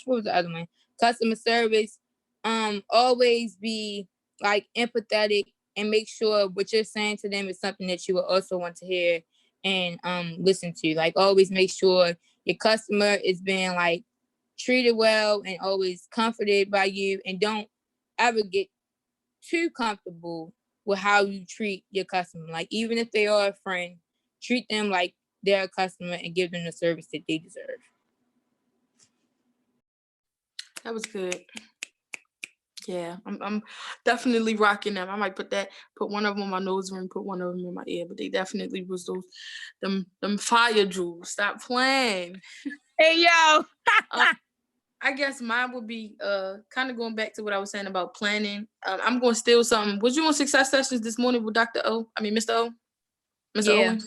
what was the other one? Customer service, always be like empathetic and make sure what you're saying to them is something that you will also want to hear and listen to. Like always make sure your customer is being like treated well and always comforted by you, and don't ever get too comfortable with how you treat your customer. Like even if they are a friend, treat them like they're a customer and give them the service that they deserve. That was good. Yeah, I'm definitely rocking them. I might put one of them on my nose ring, put one of them in my ear, but they definitely was them fire jewels. Stop playing. Hey, yo. I guess mine would be kind of going back to what I was saying about planning. I'm going to steal something. Was you on Success Sessions this morning with Dr. O? I mean, Mr. O? Mr. Yeah.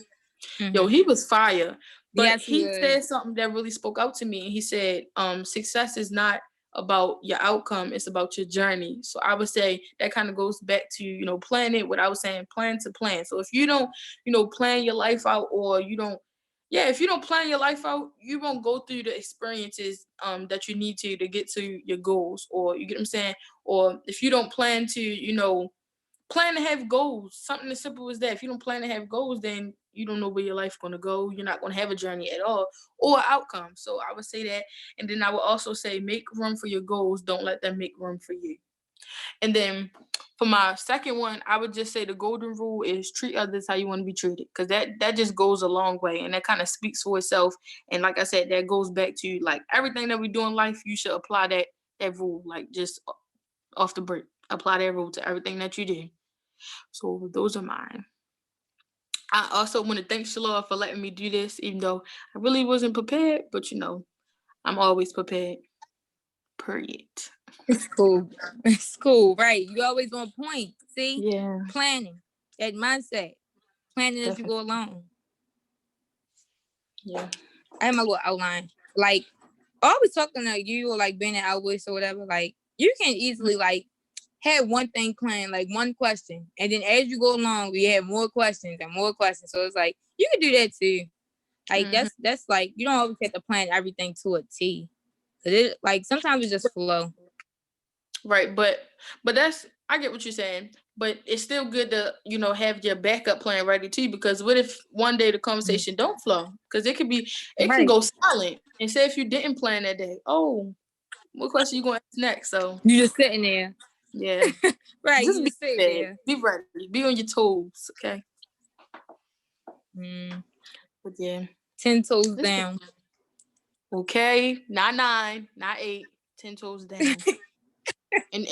Owen? Yo, he was fire. But Yes, he he said something that really spoke out to me. And he said, success is not about your outcome, it's about your journey. So I would say that kind of goes back to, planning what I was saying, plan to plan. So if you don't, plan your life out, or if you don't plan your life out, you won't go through the experiences that you need to get to your goals, or you get what I'm saying? Or if you don't plan to, plan to have goals, something as simple as that. If you don't plan to have goals, then you don't know where your life's going to go. You're not going to have a journey at all or outcome. So I would say that. And then I would also say make room for your goals. Don't let them make room for you. And then for my second one, I would just say the golden rule is treat others how you want to be treated, because that just goes a long way, and that kind of speaks for itself. And like I said, that goes back to like everything that we do in life. You should apply that rule, like just off the break. Apply that rule to everything that you do. So those are mine. I also want to thank Shalor for letting me do this, even though I really wasn't prepared, but I'm always prepared. Period. It's cool. It's cool, right? You always on point. See? Yeah. Planning. That mindset. Planning as you go along. Yeah. I have my little outline. Like, always talking to you, or like being an outvoice or whatever, like you can easily like have one thing planned, like one question, and then as you go along, we have more questions and more questions. So it's like you can do that too. Like that's like you don't always have to plan everything to a T. But it like sometimes it just flow. Right, but that's I get what you're saying, but it's still good to have your backup plan ready too, because what if one day the conversation don't flow? Because it can go silent. And say if you didn't plan that day, oh, what question you going to ask next? So you just sitting there. Yeah. Right. Just be sitting there. Be ready. Be on your toes, okay? But yeah. 10 toes down. Okay. Not 9, not 8. 10 toes down. and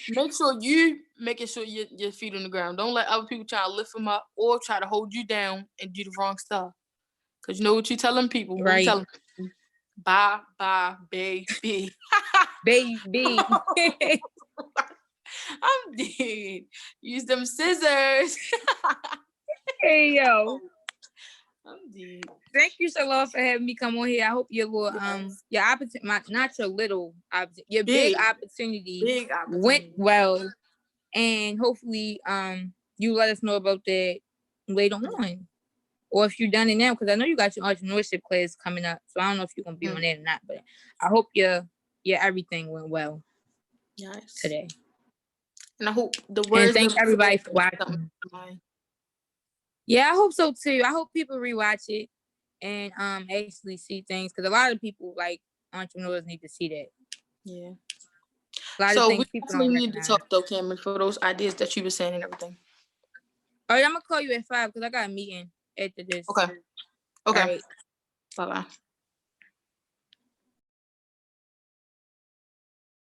make sure you making sure your feet on the ground. Don't let other people try to lift them up or try to hold you down and do the wrong stuff. Because you know what you telling people. Right. You telling people? Bye, baby. Baby. I'm dead. Use them scissors. Hey, yo. I'm dead. Thank you so much for having me come on here. I hope your little your opportunity, not your little opportunity, your big opportunity went well, and hopefully you let us know about that later on, or if you've done it now, because I know you got your entrepreneurship class coming up. So I don't know if you're gonna be on that or not, but I hope your everything went well today. And I hope the words. And thank everybody for watching. Yeah, I hope so too. I hope people rewatch it and actually see things, because a lot of people, like entrepreneurs, need to see that. Yeah. So we definitely need to talk though, Cameron, for those ideas that you were saying and everything. All right, I'm gonna call you at 5 because I got a meeting after this. Okay. Right. Bye-bye.